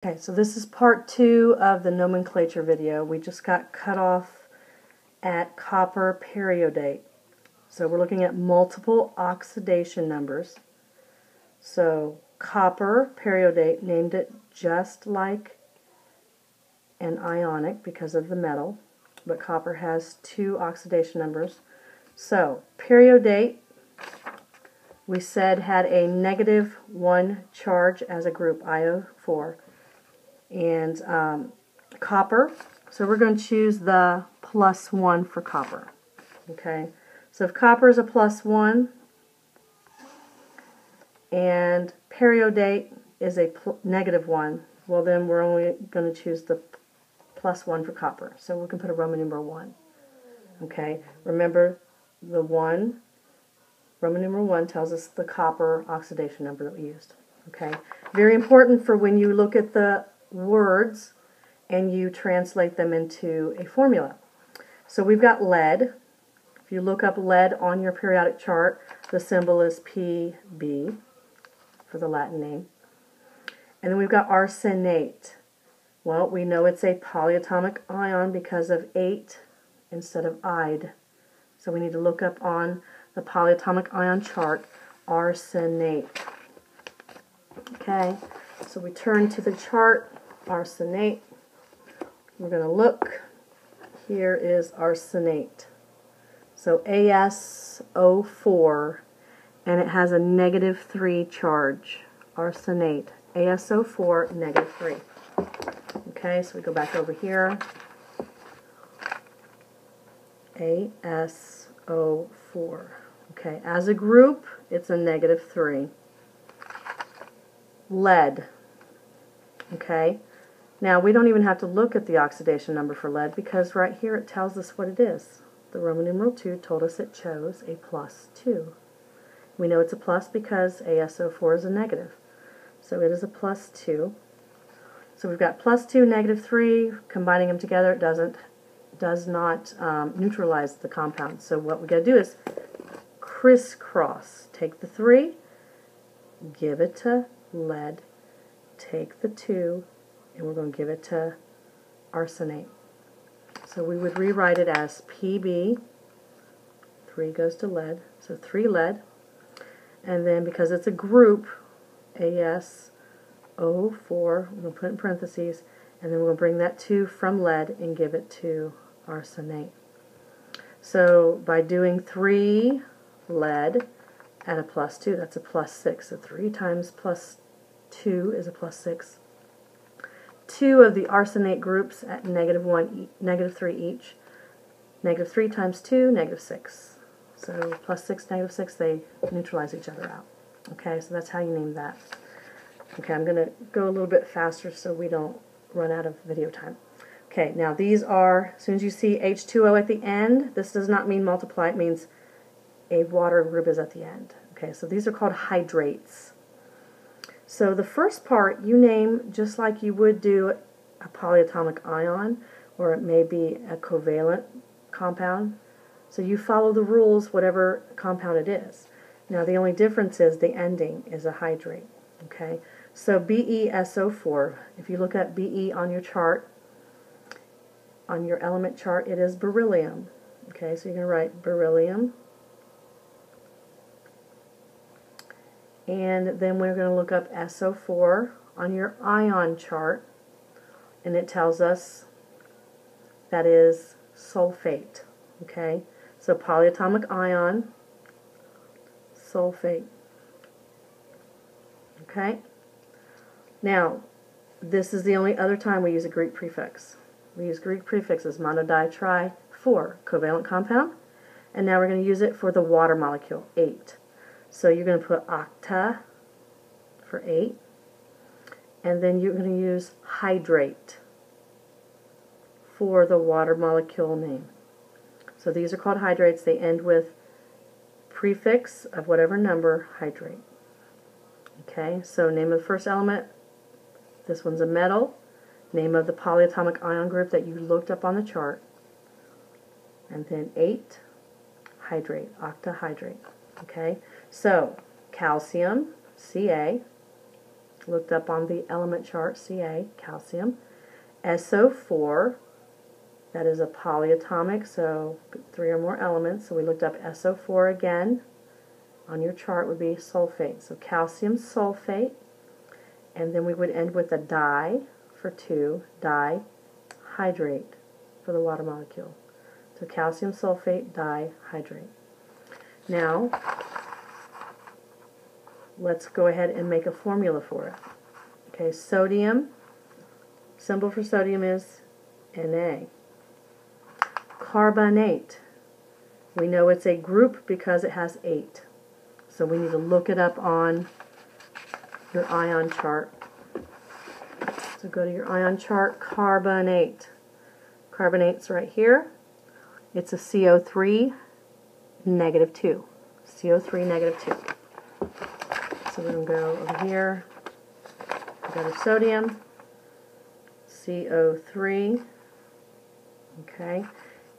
Okay, so this is part 2 of the nomenclature video. We just got cut off at copper periodate. So we're looking at multiple oxidation numbers. So copper periodate, named it just like an ionic because of the metal, but copper has 2 oxidation numbers. So periodate, we said, had a -1 charge as a group, IO4. And copper, so we're going to choose the +1 for copper. Okay, so if copper is a +1 and periodate is a -1, well then we're only going to choose the +1 for copper. So we can put a Roman numeral 1. Okay, remember the 1, Roman numeral 1 tells us the copper oxidation number that we used. Okay, very important for when you look at the words and you translate them into a formula. So we've got lead. If you look up lead on your periodic chart, the symbol is Pb for the Latin name. And then we've got arsenate. Well, we know it's a polyatomic ion because of 8 instead of "ide". So we need to look up on the polyatomic ion chart arsenate. Okay, so we turn to the chart, arsenate. We're going to look. Here is arsenate. So ASO4, and it has a -3 charge. Arsenate. ASO4, -3. Okay, so we go back over here. ASO4. Okay, as a group, it's a -3. Lead. Okay, now we don't even have to look at the oxidation number for lead because right here it tells us what it is. The Roman numeral 2 told us it chose a +2. We know it's a plus because ASO4 is a negative. So it is a +2. So we've got +2, -3. Combining them together, it does not neutralize the compound. So what we got to do is crisscross. Take the 3, give it to lead, take the 2, and we're going to give it to arsenate. So we would rewrite it as Pb, 3 goes to lead, so 3 lead, and then because it's a group, ASO4, we're going to put it in parentheses, and then we're going to bring that 2 from lead and give it to arsenate. So by doing 3 lead at a +2, that's a +6. So 3 times +2 is a +6. 2 of the arsenate groups at -1, -3 each. -3 times 2, -6. So +6, -6, they neutralize each other out. Okay, so that's how you name that. Okay, I'm going to go a little bit faster so we don't run out of video time. Okay, now these are, as soon as you see H2O at the end, this does not mean multiply, it means a water group is at the end. Okay, so these are called hydrates. So the first part you name just like you would do a polyatomic ion, or it may be a covalent compound. So you follow the rules whatever compound it is. Now the only difference is the ending is a hydrate. Okay, so BeSO4, if you look at Be on your chart, on your element chart, it is beryllium. Okay, so you're going to write beryllium. And then we're going to look up SO4 on your ion chart, and it tells us that is sulfate. Okay, so polyatomic ion, sulfate. Okay, now this is the only other time we use a Greek prefix. We use Greek prefixes, monodi, for covalent compound, and now we're going to use it for the water molecule, 8. So you're going to put octa for 8, and then you're going to use hydrate for the water molecule name. So these are called hydrates. They end with prefix of whatever number, hydrate. Okay, so name of the first element, this one's a metal. Name of the polyatomic ion group that you looked up on the chart, and then 8, hydrate, octahydrate. Okay, so calcium, Ca, looked up on the element chart, Ca, calcium. SO4, that is a polyatomic, so 3 or more elements. So we looked up SO4 again. On your chart would be sulfate. So calcium sulfate. And then we would end with a di for 2, dihydrate for the water molecule. So calcium sulfate dihydrate. Now, let's go ahead and make a formula for it. Okay, sodium, symbol for sodium is Na. Carbonate, we know it's a group because it has 8. So we need to look it up on your ion chart. So go to your ion chart, carbonate. Carbonate's right here. It's a CO3 negative 2. CO3 negative 2. So we're going to go over here. We got our sodium, CO3. Okay.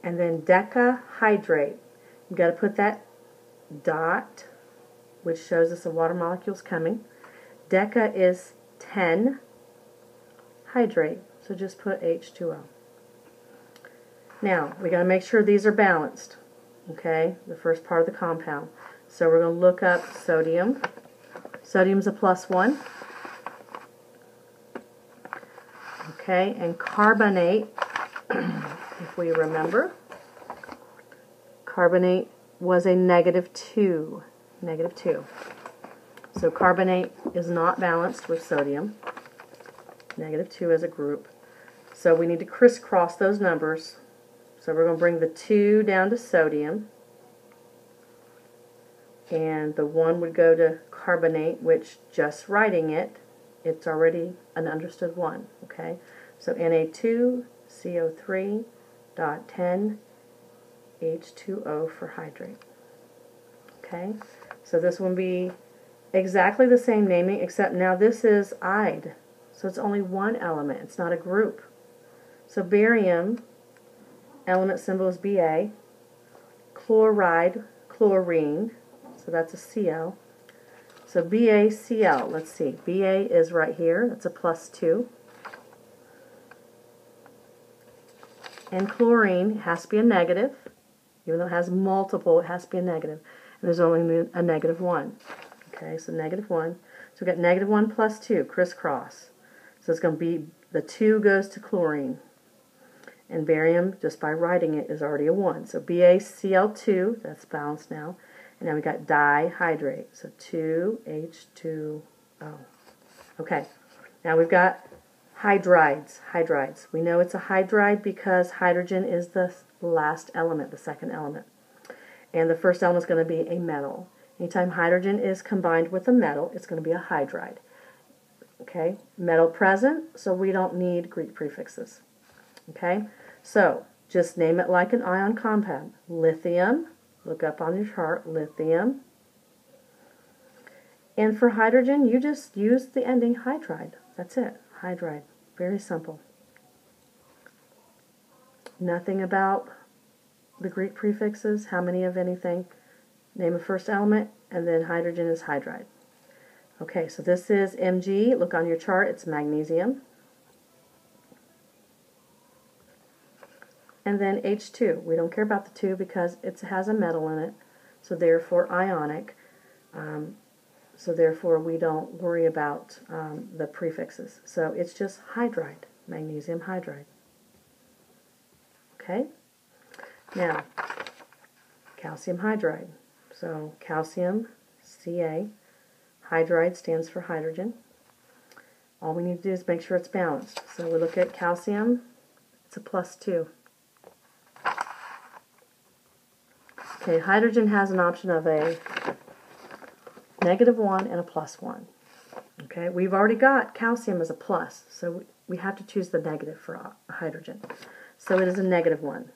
And then decahydrate. You've got to put that dot, which shows us the water molecule's coming. Deca is 10 hydrate. So just put H2O. Now, we got to make sure these are balanced. Okay, the first part of the compound. So we're going to look up sodium. Sodium's a +1. Okay, and carbonate, if we remember, carbonate was a -2. -2. So carbonate is not balanced with sodium. -2 as a group. So we need to crisscross those numbers. So we're going to bring the 2 down to sodium, and the 1 would go to carbonate, which just writing it, it's already an understood 1. Okay, so Na2CO3.10 H2O for hydrate. Okay, so this one be exactly the same naming, except now this is ide, so it's only one element, it's not a group. So barium, element symbol is Ba. Chloride, chlorine, so that's a Cl. So BaCl, let's see, Ba is right here, that's a +2. And chlorine has to be a negative. Even though it has multiple, it has to be a negative. And there's only a -1. Okay, so -1. So we've got -1 plus 2, crisscross. So it's going to be, the 2 goes to chlorine. And barium, just by writing it, is already a 1. So BaCl2, that's balanced now. And now we got dihydrate, so 2H2O. Okay, now we've got hydrides. Hydrides. We know it's a hydride because hydrogen is the last element, the second element. And the first element is going to be a metal. Anytime hydrogen is combined with a metal, it's going to be a hydride. Okay, metal present, so we don't need Greek prefixes. Okay, so just name it like an ion compound. Lithium, look up on your chart, lithium. And for hydrogen, you just use the ending hydride. That's it, hydride. Very simple. Nothing about the Greek prefixes, how many of anything. Name a first element, and then hydrogen is hydride. Okay, so this is Mg. Look on your chart, it's magnesium. And then H2. We don't care about the 2 because it has a metal in it, so therefore ionic. So therefore we don't worry about the prefixes. So it's just hydride, magnesium hydride. Okay? Now, calcium hydride. So calcium, Ca. Hydride stands for hydrogen. All we need to do is make sure it's balanced. So we look at calcium, it's a +2. Okay, hydrogen has an option of a -1 and a +1. Okay, we've already got calcium as a plus, so we have to choose the negative for hydrogen. So it is a -1.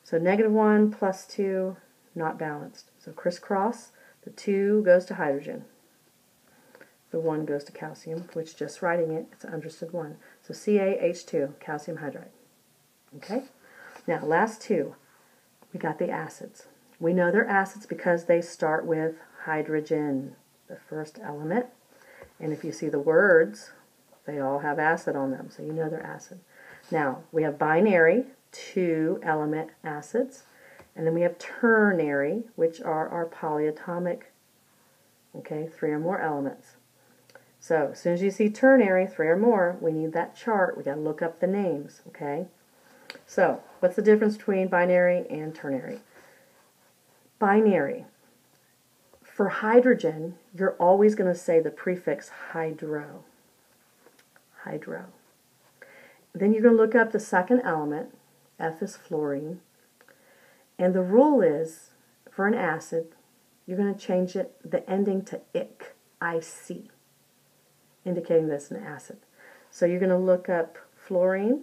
So -1 plus 2, not balanced. So crisscross, the 2 goes to hydrogen. The 1 goes to calcium, which just writing it, it's an understood 1. So CaH2, calcium hydride. Okay? Now, last 2, we got the acids. We know they're acids because they start with hydrogen, the first element. And if you see the words, they all have acid on them, so you know they're acid. Now, we have binary, 2-element acids, and then we have ternary, which are our polyatomic, okay, 3 or more elements. So, as soon as you see ternary, 3 or more, we need that chart. We got to look up the names, okay? So, what's the difference between binary and ternary? Binary. For hydrogen, you're always going to say the prefix hydro. Hydro. Then you're going to look up the second element. F is fluorine. And the rule is, for an acid, you're going to change it, the ending to ic, I-C, indicating that it's an acid. So you're going to look up fluorine,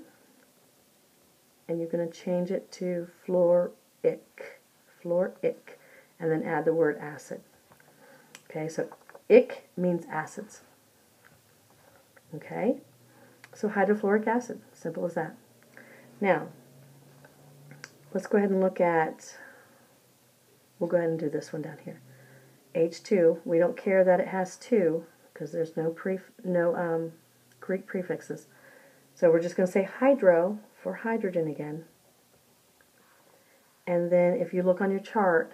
and you're going to change it to fluoric, and then add the word acid. Okay, so ic means acids. Okay, so hydrofluoric acid, simple as that. Now, let's go ahead and look at, we'll go ahead and do this one down here. H2, we don't care that it has 2 because there's no Greek prefixes. So we're just going to say hydro for hydrogen again. And then if you look on your chart,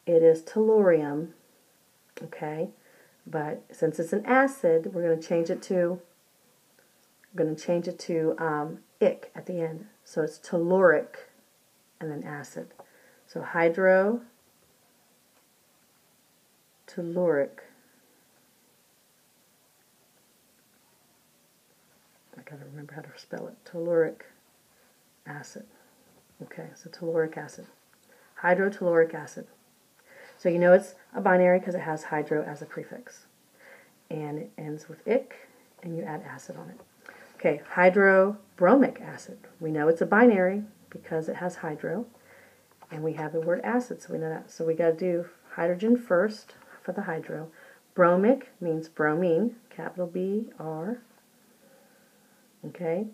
it is tellurium, okay? But since it's an acid, we're going to change it to ic at the end. So it's telluric and then acid. So hydro, telluric. I gotta remember how to spell it. Telluric acid. Okay, so telluric acid. Hydrotelluric acid. So you know it's a binary because it has hydro as a prefix. And it ends with ic, and you add acid on it. Okay, hydrobromic acid. We know it's a binary because it has hydro, and we have the word acid, so we know that. So we got to do hydrogen first for the hydro. Bromic means bromine, capital B-R. Okay,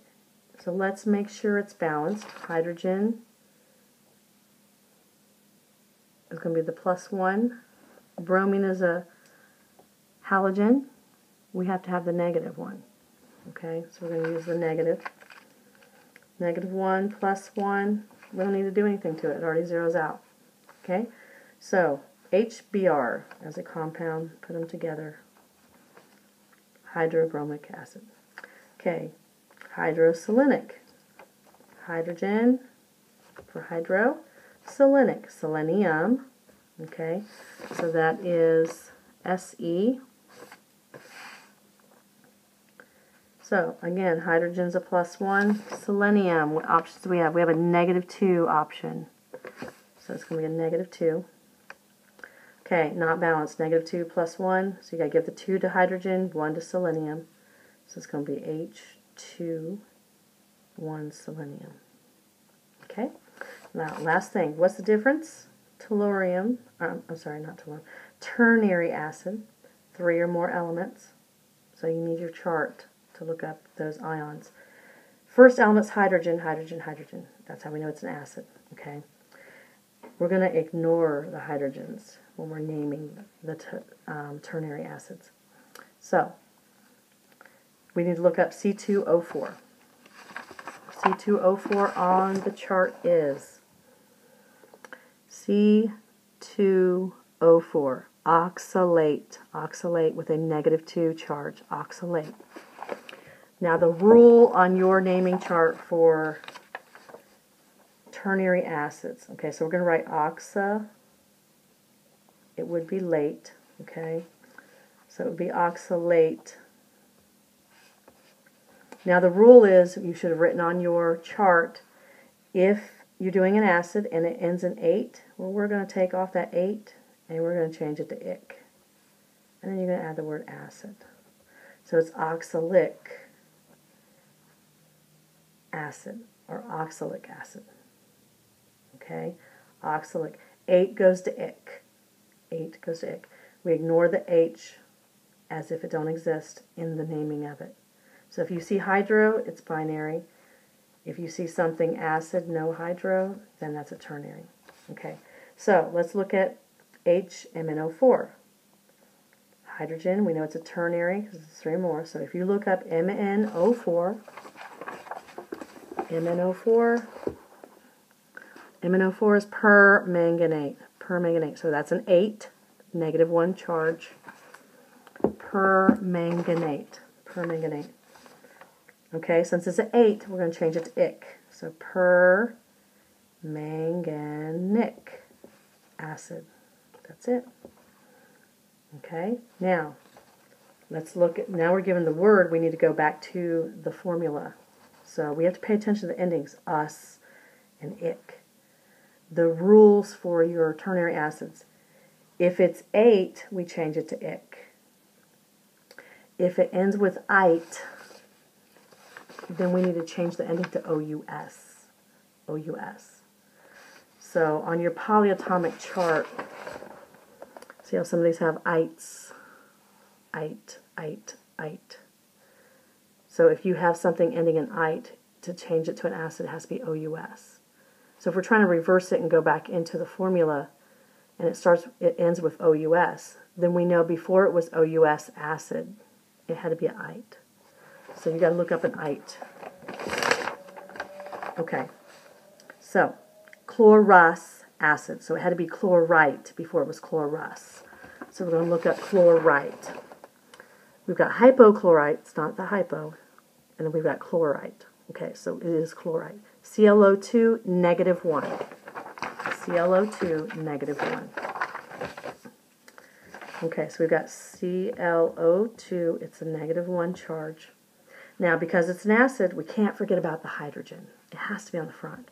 so let's make sure it's balanced. Hydrogen is going to be the +1. Bromine is a halogen. We have to have the -1. Okay, so we're going to use the negative. -1, +1. We don't need to do anything to it. It already zeroes out. Okay, so HBr as a compound, put them together. Hydrobromic acid. Okay, hydroselenic. Hydrogen for hydro. Selenic, selenium. Okay, so that is Se. So again, hydrogen's a +1. Selenium, what options do we have? We have a -2 option. So it's going to be a -2. Okay, not balanced. -2 +1. So you got to give the 2 to hydrogen, 1 to selenium. So it's going to be H2, 1 selenium. Okay. Now, last thing. What's the difference? Tellurium. I'm sorry, not tellurium. Ternary acid. 3 or more elements. So you need your chart to look up those ions. First element's hydrogen, hydrogen, hydrogen. That's how we know it's an acid. Okay. We're going to ignore the hydrogens when we're naming the ternary acids. So, we need to look up C2O4. C2O4 on the chart is C2O4, oxalate. Oxalate with a -2 charge, oxalate. Now the rule on your naming chart for ternary acids, okay, so we're going to write oxa, it would be late, okay, so it would be oxalate. Now the rule is, you should have written on your chart, if you're doing an acid and it ends in 8, well, we're going to take off that 8 and we're going to change it to ic. And then you're going to add the word acid. So it's oxalic acid or oxalic acid. Okay? Oxalic. 8 goes to ic. 8 goes to ic. We ignore the H as if it don't exist in the naming of it. So if you see hydro, it's binary. If you see something acid, no hydro, then that's a ternary. Okay, so let's look at HMNO4. hydrogen, we know it's a ternary because it's 3 more. So if you look up MnO4, MnO4 is permanganate. Permanganate. So that's an 8, -1 charge. Permanganate. Permanganate. Okay, since it's an 8, we're going to change it to ic. So permanganic acid. That's it. Okay, now let's look at, now we're given the word, we need to go back to the formula. So we have to pay attention to the endings, us and ic. The rules for your ternary acids. If it's 8, we change it to ic. If it ends with ite, then we need to change the ending to OUS. OUS. So on your polyatomic chart, see how some of these have ites. Ite, ite, ite. So if you have something ending in ite, to change it to an acid, it has to be OUS. So if we're trying to reverse it and go back into the formula, and it ends with OUS, then we know before it was OUS acid, it had to be an ite. So you got to look up an ite. Okay. So chlorous acid. So it had to be chlorite before it was chlorous. So we're going to look up chlorite. We've got hypochlorite. It's not the hypo. And then we've got chlorite. Okay, so it is chlorite. ClO2, -1. ClO2, -1. Okay, so we've got ClO2. It's a -1 charge. Now, because it's an acid, we can't forget about the hydrogen. It has to be on the front.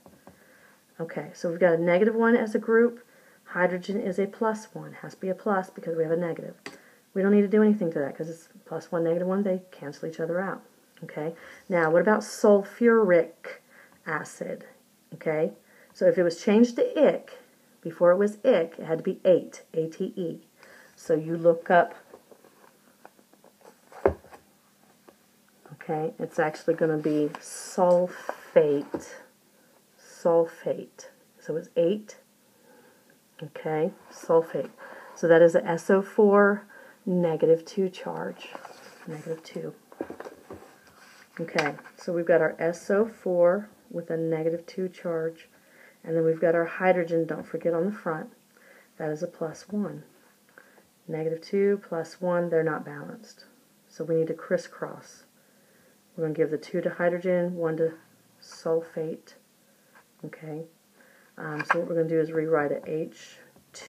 Okay, so we've got a -1 as a group. Hydrogen is a +1. It has to be a plus because we have a negative. We don't need to do anything to that because it's +1, -1. They cancel each other out. Okay, now what about sulfuric acid? Okay, so if it was changed to ic, before it was ic, it had to be 8, ATE. So you look up, okay, it's actually going to be sulfate. Sulfate. So it's 8. Okay, sulfate. So that is a SO4, -2 charge. -2. Okay, so we've got our SO4 with a -2 charge. And then we've got our hydrogen, don't forget on the front. That is a +1. -2, +1, they're not balanced. So we need to crisscross. We're going to give the 2 to hydrogen, 1 to sulfate. Okay, so what we're going to do is rewrite it H